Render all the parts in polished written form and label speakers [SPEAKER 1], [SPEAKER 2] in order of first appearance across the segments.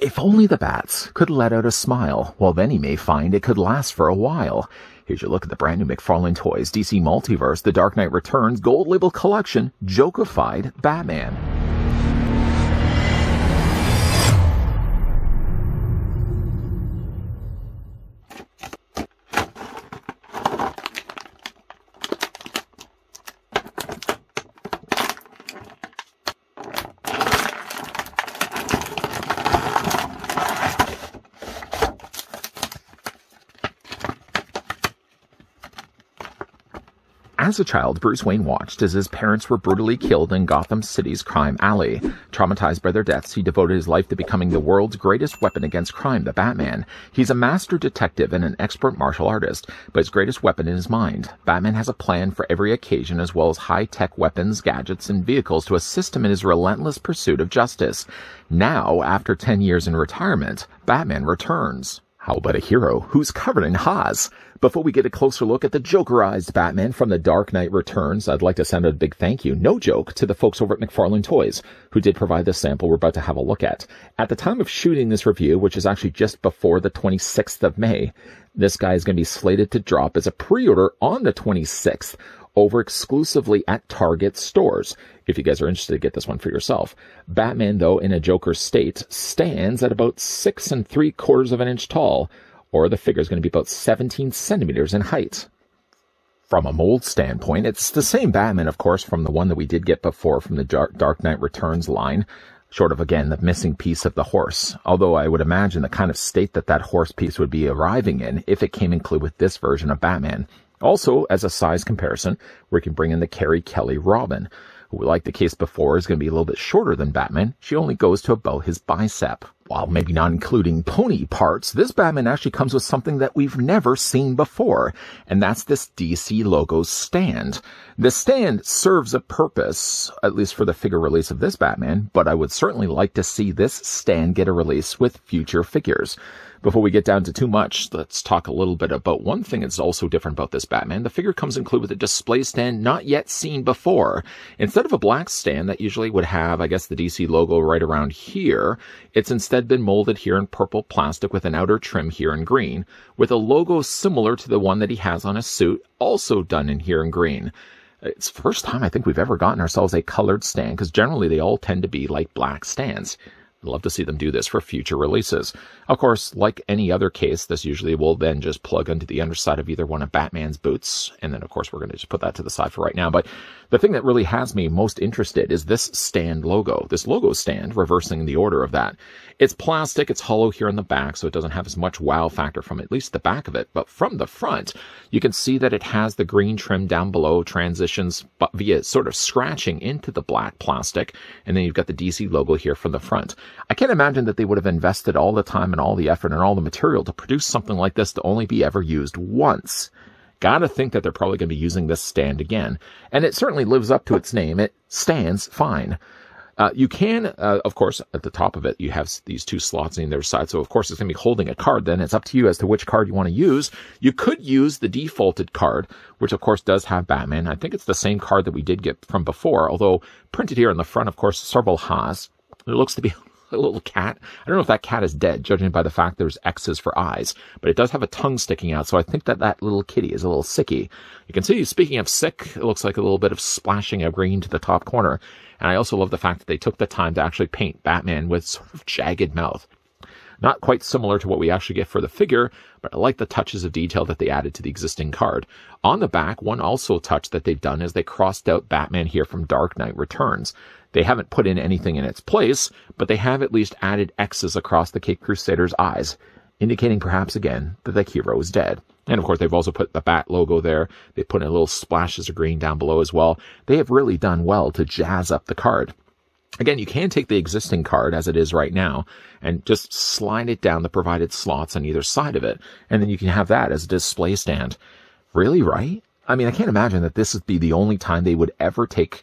[SPEAKER 1] If only the bats could let out a smile, well then he may find it could last for a while. Here's your look at the brand new McFarlane Toys DC Multiverse, The Dark Knight Returns Gold Label Collection, Jokerized Batman. As a child, Bruce Wayne watched as his parents were brutally killed in Gotham City's crime alley. Traumatized by their deaths, he devoted his life to becoming the world's greatest weapon against crime, the Batman. He's a master detective and an expert martial artist, but his greatest weapon is his mind. Batman has a plan for every occasion, as well as high-tech weapons, gadgets, and vehicles to assist him in his relentless pursuit of justice. Now, after 10 years in retirement, Batman returns. How about a hero who's covered in Haas? Before we get a closer look at the Jokerized Batman from The Dark Knight Returns, I'd like to send a big thank you, no joke, to the folks over at McFarlane Toys, who did provide the sample we're about to have a look at. At the time of shooting this review, which is actually just before the 26th of May, this guy is going to be slated to drop as a pre-order on the 26th, over exclusively at Target stores. If you guys are interested, get this one for yourself. Batman, though, in a Joker state, stands at about 6 3/4 of an inch tall, or the figure is going to be about 17 centimeters in height. From a mold standpoint, it's the same Batman, of course, from the one that we did get before from the Dark Knight Returns line, short of, again, the missing piece of the horse, although I would imagine the kind of state that that horse piece would be arriving in if it came included with this version of Batman. Also, as a size comparison, we can bring in the Carrie Kelly Robin, who, like the case before, is going to be a little bit shorter than Batman. She only goes to about his bicep. While maybe not including pony parts, this Batman actually comes with something that we've never seen before, and that's this DC logo stand. The stand serves a purpose, at least for the figure release of this Batman, but I would certainly like to see this stand get a release with future figures. Before we get down to too much, let's talk a little bit about one thing that's also different about this Batman. The figure comes included with a display stand not yet seen before. Instead of a black stand that usually would have, I guess, the DC logo right around here, it's instead been molded here in purple plastic with an outer trim here in green, with a logo similar to the one that he has on his suit, also done in here in green. It's the first time I think we've ever gotten ourselves a colored stand, because generally they all tend to be like black stands. I'd love to see them do this for future releases. Of course, like any other case, this usually will then just plug into the underside of either one of Batman's boots. And then, of course, we're going to just put that to the side for right now. But the thing that really has me most interested is this stand logo. This logo stand, reversing the order of that. It's plastic, it's hollow here in the back, so it doesn't have as much wow factor from at least the back of it. But from the front, you can see that it has the green trim down below, transitions but via sort of scratching into the black plastic. And then you've got the DC logo here from the front. I can't imagine that they would have invested all the time and all the effort and all the material to produce something like this to only be ever used once. Gotta think that they're probably going to be using this stand again. And it certainly lives up to its name. It stands fine. You can, of course, at the top of it, you have these two slots on either side. So, of course, it's going to be holding a card then. It's up to you as to which card you want to use. You could use the defaulted card, which, of course, does have Batman. I think it's the same card that we did get from before, although printed here on the front, of course, several Haas. There looks to be a little cat. I don't know if that cat is dead, judging by the fact there's X's for eyes, but it does have a tongue sticking out, so I think that that little kitty is a little sicky. You can see, speaking of sick, it looks like a little bit of splashing of green to the top corner. And I also love the fact that they took the time to actually paint Batman with sort of jagged mouth. Not quite similar to what we actually get for the figure, but I like the touches of detail that they added to the existing card. On the back, one also touch that they've done is they crossed out Batman here from Dark Knight Returns. They haven't put in anything in its place, but they have at least added X's across the Caped Crusader's eyes, indicating perhaps again that the hero is dead. And of course, they've also put the Bat logo there. They put in a little splashes of green down below as well. They have really done well to jazz up the card. Again, you can take the existing card as it is right now and just slide it down the provided slots on either side of it. And then you can have that as a display stand. Really, right? I mean, I can't imagine that this would be the only time they would ever take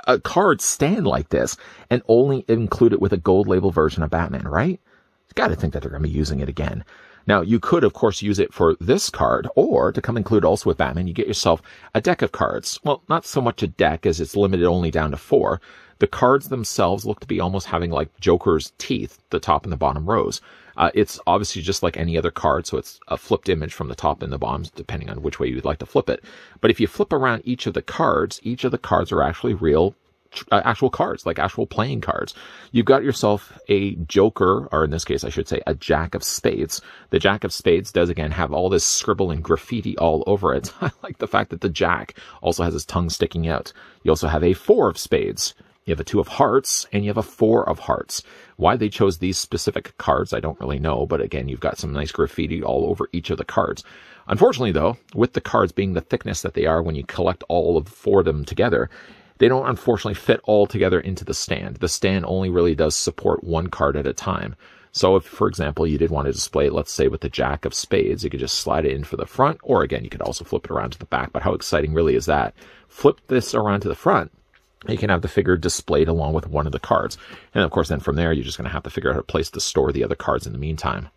[SPEAKER 1] a card stand like this and only include it with a gold label version of Batman, right? You got to think that they're going to be using it again. Now, you could, of course, use it for this card, or to come include also with Batman, you get yourself a deck of cards. Well, not so much a deck, as it's limited only down to 4. The cards themselves look to be almost having like Joker's teeth, the top and the bottom rows. It's obviously just like any other card, so it's a flipped image from the top and the bottom, depending on which way you'd like to flip it. But if you flip around each of the cards are actually real actual cards, like actual playing cards. You've got yourself a Joker, or in this case, I should say, a Jack of Spades. The Jack of Spades does, again, have all this scribble and graffiti all over it. I like the fact that the Jack also has his tongue sticking out. You also have a 4 of Spades. You have a 2 of Hearts, and you have a 4 of Hearts. Why they chose these specific cards, I don't really know, but again, you've got some nice graffiti all over each of the cards. Unfortunately, though, with the cards being the thickness that they are when you collect all of 4 of them together, they don't unfortunately fit all together into the stand. The stand only really does support one card at a time. So if, for example, you did want to display it, let's say with the Jack of Spades, you could just slide it in for the front, or again, you could also flip it around to the back. But how exciting really is that? Flip this around to the front, you can have the figure displayed along with one of the cards. And of course, then from there, you're just going to have to figure out a place to store the other cards in the meantime.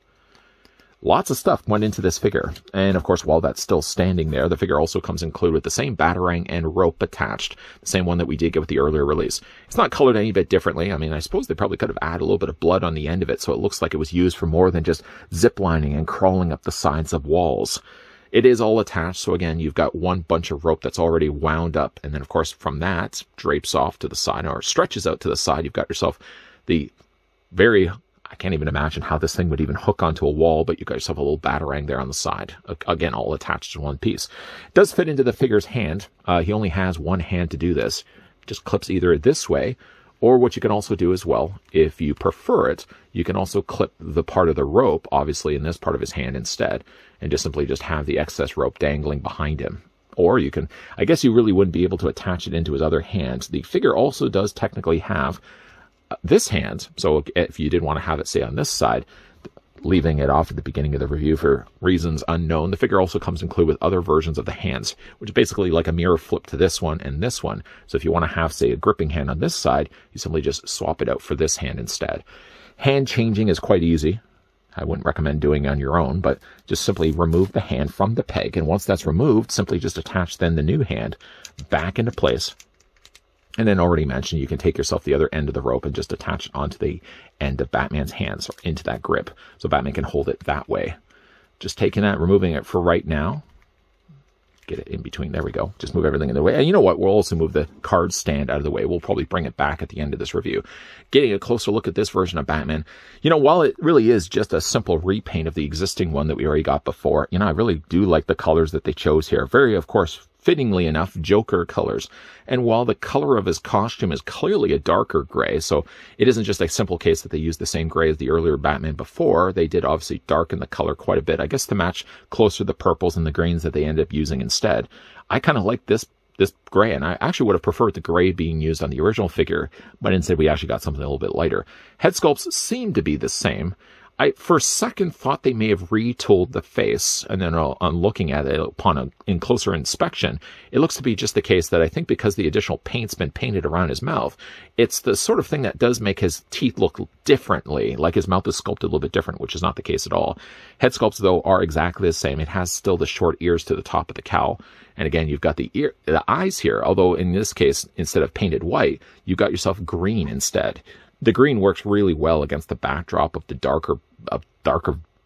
[SPEAKER 1] Lots of stuff went into this figure. And of course, while that's still standing there, the figure also comes included with the same batarang and rope attached. The same one that we did get with the earlier release. It's not colored any bit differently. I mean, I suppose they probably could have added a little bit of blood on the end of it, so it looks like it was used for more than just ziplining and crawling up the sides of walls. It is all attached, so again, you've got one bunch of rope that's already wound up, and then of course from that, drapes off to the side, or stretches out to the side. You've got yourself the very... I can't even imagine how this thing would even hook onto a wall, but you got yourself a little batarang there on the side. Again, all attached to one piece. It does fit into the figure's hand. He only has one hand to do this. It just clips either this way, or what you can also do as well, if you prefer it, you can also clip the part of the rope, obviously in this part of his hand instead, and just simply just have the excess rope dangling behind him. Or you can, I guess you really wouldn't be able to attach it into his other hand. The figure also does technically have this hand, so if you did want to have it, say, on this side, leaving it off at the beginning of the review for reasons unknown, the figure also comes included with other versions of the hands, which is basically like a mirror flip to this one and this one. So if you want to have, say, a gripping hand on this side, you simply just swap it out for this hand instead. Hand changing is quite easy. I wouldn't recommend doing it on your own, but just simply remove the hand from the peg, and once that's removed, simply just attach then the new hand back into place. And then already mentioned, you can take yourself the other end of the rope and just attach it onto the end of Batman's hands, or into that grip, so Batman can hold it that way. Just taking that, removing it for right now. Get it in between. There we go. Just move everything in the way. And you know what? We'll also move the card stand out of the way. We'll probably bring it back at the end of this review. Getting a closer look at this version of Batman. You know, while it really is just a simple repaint of the existing one that we already got before, you know, I really do like the colors that they chose here. Very, of course, fittingly enough, Joker colors. And while the color of his costume is clearly a darker gray, so it isn't just a simple case that they used the same gray as the earlier Batman before, they did obviously darken the color quite a bit, I guess to match closer to the purples and the greens that they ended up using instead. I kind of like this gray, and I actually would have preferred the gray being used on the original figure, but instead we actually got something a little bit lighter. Head sculpts seem to be the same. I, for a second, thought they may have retooled the face, and then on looking at it in closer inspection, it looks to be just the case that I think because the additional paint's been painted around his mouth, it's the sort of thing that does make his teeth look differently, like his mouth is sculpted a little bit different, which is not the case at all. Head sculpts, though, are exactly the same. It has still the short ears to the top of the cowl, and again, you've got the eyes here, although in this case, instead of painted white, you've got yourself green instead. The green works really well against the backdrop of the darker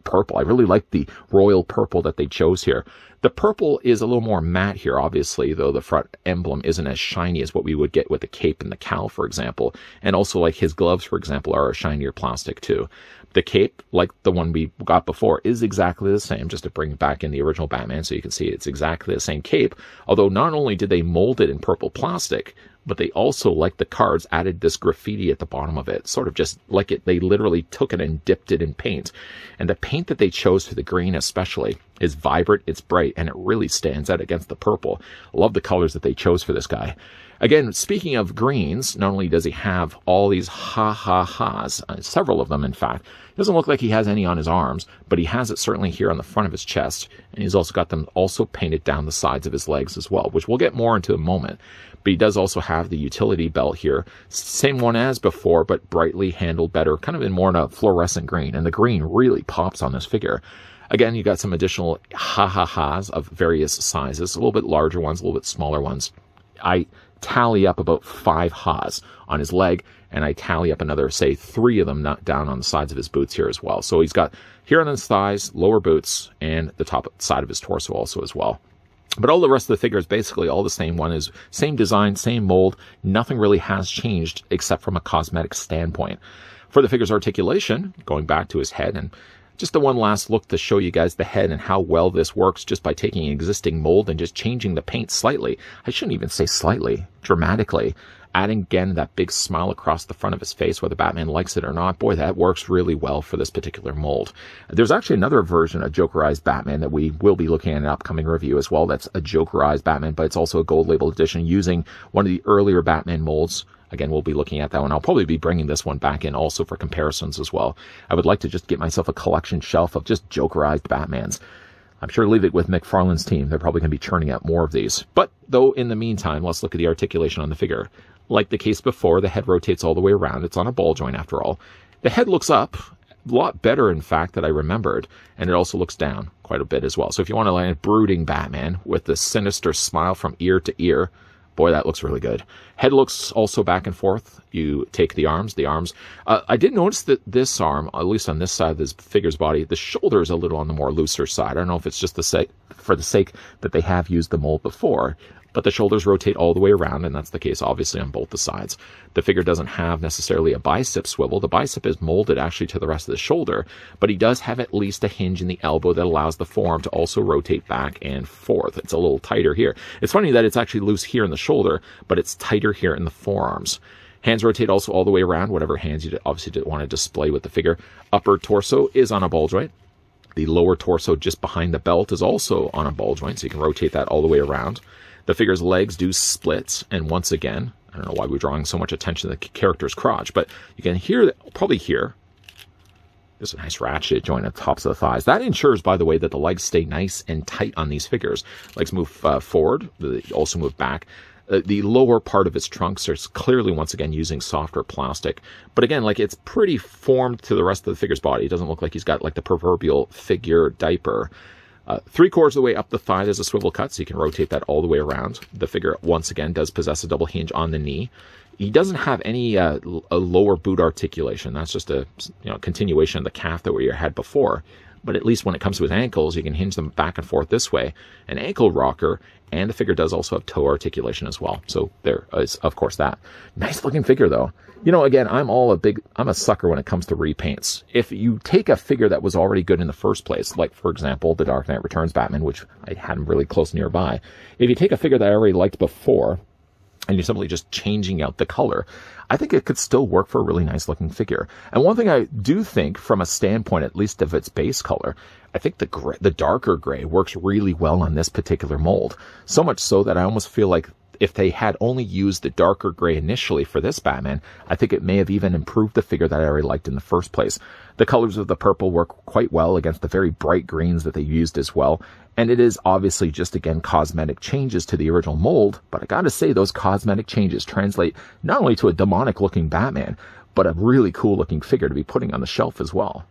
[SPEAKER 1] purple. I really like the royal purple that they chose here. The purple is a little more matte here, obviously, though the front emblem isn't as shiny as what we would get with the cape and the cowl, for example. And also, like his gloves, for example, are a shinier plastic too. The cape, like the one we got before, is exactly the same, just to bring it back in the original Batman so you can see it's exactly the same cape. Although not only did they mold it in purple plastic, but they also, like the cards, added this graffiti at the bottom of it. Sort of just like it, they literally took it and dipped it in paint. And the paint that they chose for the green especially, is vibrant, it's bright, and it really stands out against the purple. I love the colors that they chose for this guy. Again, speaking of greens, not only does he have all these ha-ha-has, several of them in fact, it doesn't look like he has any on his arms, but he has it certainly here on the front of his chest, and he's also got them also painted down the sides of his legs as well, which we'll get more into in a moment. But he does also have the utility belt here, same one as before, but brightly handled better, kind of in more in a fluorescent green, and the green really pops on this figure. Again, you got some additional ha-ha-has of various sizes, a little bit larger ones, a little bit smaller ones. I tally up about 5 ha's on his leg, and I tally up another, say, 3 of them down on the sides of his boots here as well. So he's got here on his thighs, lower boots, and the top side of his torso also as well. But all the rest of the figure is basically all the same. One is same design, same mold. Nothing really has changed except from a cosmetic standpoint. For the figure's articulation, going back to his head, and just the one last look to show you guys the head and how well this works just by taking an existing mold and just changing the paint slightly. I shouldn't even say slightly, dramatically. Adding again that big smile across the front of his face, whether Batman likes it or not. Boy, that works really well for this particular mold. There's actually another version of Jokerized Batman that we will be looking at in an upcoming review as well. That's a Jokerized Batman, but it's also a gold label edition using one of the earlier Batman molds. Again, we'll be looking at that one. I'll probably be bringing this one back in also for comparisons as well. I would like to just get myself a collection shelf of just Jokerized Batmans. I'm sure leave it with McFarlane's team. They're probably going to be churning out more of these. But, though, in the meantime, let's look at the articulation on the figure. Like the case before, the head rotates all the way around. It's on a ball joint, after all. The head looks up, a lot better, in fact, than I remembered. And it also looks down quite a bit as well. So if you want to like a brooding Batman with the sinister smile from ear to ear, boy, that looks really good. Head looks also back and forth. You take the arms. I did notice that this arm, at least on this side of this figure's body, the shoulder is a little on the more looser side. I don't know if it's just for the sake that they have used the mold before, but the shoulders rotate all the way around, and that's the case obviously on both the sides. The figure doesn't have necessarily a bicep swivel. The bicep is molded actually to the rest of the shoulder, but he does have at least a hinge in the elbow that allows the forearm to also rotate back and forth. It's a little tighter here. It's funny that it's actually loose here in the shoulder, but it's tighter here in the forearms. Hands rotate also all the way around, whatever hands you obviously want to display with the figure. Upper torso is on a ball joint. The lower torso just behind the belt is also on a ball joint, so you can rotate that all the way around. The figure's legs do split, and once again, I don't know why we're drawing so much attention to the character's crotch, but you can probably hear there's a nice ratchet joint at the tops of the thighs. That ensures, by the way, that the legs stay nice and tight on these figures. Legs move forward, they also move back. The lower part of his trunks is clearly, once again, using softer plastic. But again, like, it's pretty formed to the rest of the figure's body. It doesn't look like he's got, like, the proverbial figure diaper. 3/4 of the way up the thigh, there's a swivel cut, so you can rotate that all the way around. The figure, once again, does possess a double hinge on the knee. He doesn't have any a lower boot articulation. That's just a continuation of the calf that we had before. But at least when it comes to his ankles, you can hinge them back and forth this way. An ankle rocker, and the figure does also have toe articulation as well. So there is, of course, that. Nice looking figure, though. Again, I'm a sucker when it comes to repaints. If you take a figure that was already good in the first place, like, for example, the Dark Knight Returns Batman, which I had him really close nearby. If you take a figure that I already liked before, and you're simply just changing out the color, I think it could still work for a really nice looking figure. And one thing I do think, from a standpoint at least of its base color, I think the darker gray works really well on this particular mold. So much so that I almost feel like if they had only used the darker gray initially for this Batman, I think it may have even improved the figure that I already liked in the first place. The colors of the purple work quite well against the very bright greens that they used as well. And it is obviously just, again, cosmetic changes to the original mold, but I gotta say those cosmetic changes translate not only to a demonic-looking Batman, but a really cool-looking figure to be putting on the shelf as well.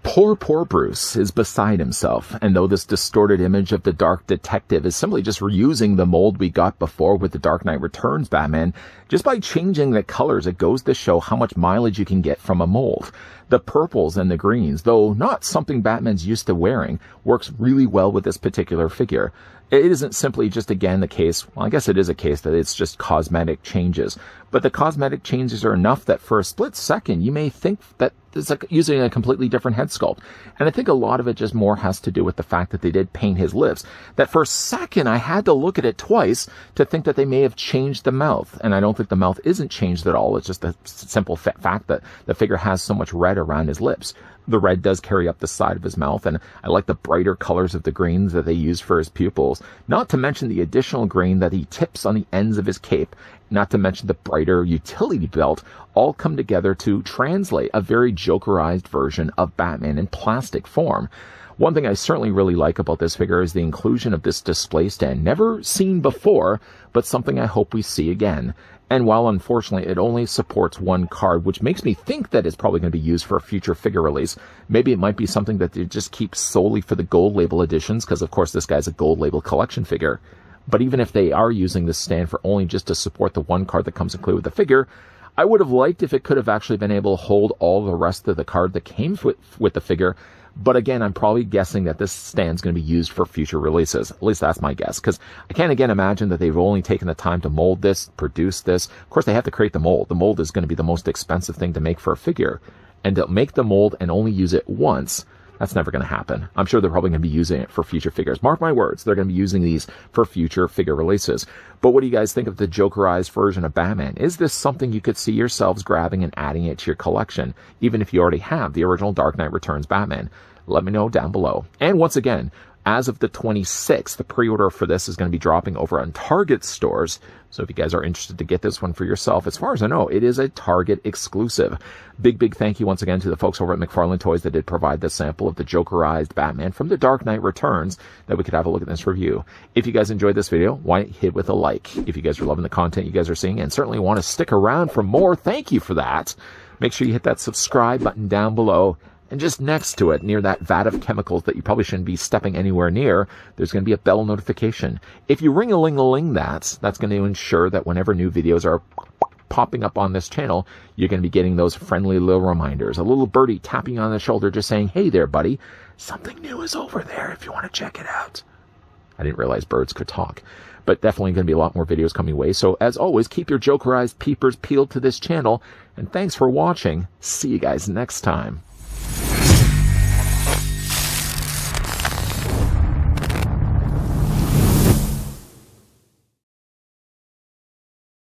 [SPEAKER 1] Poor Bruce is beside himself, and though this distorted image of the Dark Detective is simply just reusing the mold we got before with the Dark Knight Returns Batman, just by changing the colors, it goes to show how much mileage you can get from a mold. The purples and the greens, though not something Batman's used to wearing, works really well with this particular figure. It isn't simply just, again, the case, well, I guess it is a case that it's just cosmetic changes, but the cosmetic changes are enough that for a split second, you may think that it's like using a completely different head sculpt. And I think a lot of it just more has to do with the fact that they did paint his lips. That for a second, I had to look at it twice to think that they may have changed the mouth. And I don't think the mouth isn't changed at all. It's just a simple fact that the figure has so much red around his lips. The red does carry up the side of his mouth, and I like the brighter colors of the greens that they use for his pupils, not to mention the additional green that he tips on the ends of his cape, not to mention the brighter utility belt, all come together to translate a very Jokerized version of Batman in plastic form. One thing I certainly really like about this figure is the inclusion of this display stand, never seen before, but something I hope we see again. And while unfortunately it only supports one card, which makes me think that it's probably going to be used for a future figure release, maybe it might be something that they just keep solely for the gold label editions, because of course this guy's a gold label collection figure. But even if they are using this stand for only just to support the one card that comes included with the figure, I would have liked if it could have actually been able to hold all the rest of the card that came with the figure. But again, I'm probably guessing that this stand's going to be used for future releases. At least that's my guess, because I can't again imagine that they've only taken the time to mold this, produce this. Of course, they have to create the mold. The mold is going to be the most expensive thing to make for a figure. And to make the mold and only use it once, that's never going to happen. I'm sure they're probably going to be using it for future figures. Mark my words, they're going to be using these for future figure releases. But what do you guys think of the Jokerized version of Batman? Is this something you could see yourselves grabbing and adding it to your collection, even if you already have the original Dark Knight Returns Batman? Let me know down below. And once again, as of the 26th, the pre-order for this is going to be dropping over on Target stores. So if you guys are interested to get this one for yourself, as far as I know, it is a Target exclusive. Big thank you once again to the folks over at McFarlane Toys that did provide the sample of the Jokerized Batman from the Dark Knight Returns that we could have a look at this review. If you guys enjoyed this video, why not hit with a like? If you guys are loving the content you guys are seeing and certainly want to stick around for more, thank you for that. Make sure you hit that subscribe button down below. And just next to it, near that vat of chemicals that you probably shouldn't be stepping anywhere near, there's going to be a bell notification. If you ring-a-ling-a-ling that's going to ensure that whenever new videos are popping up on this channel, you're going to be getting those friendly little reminders. A little birdie tapping on the shoulder just saying, hey there, buddy, something new is over there if you want to check it out. I didn't realize birds could talk. But definitely going to be a lot more videos coming away. So as always, keep your Jokerized peepers peeled to this channel. And thanks for watching. See you guys next time.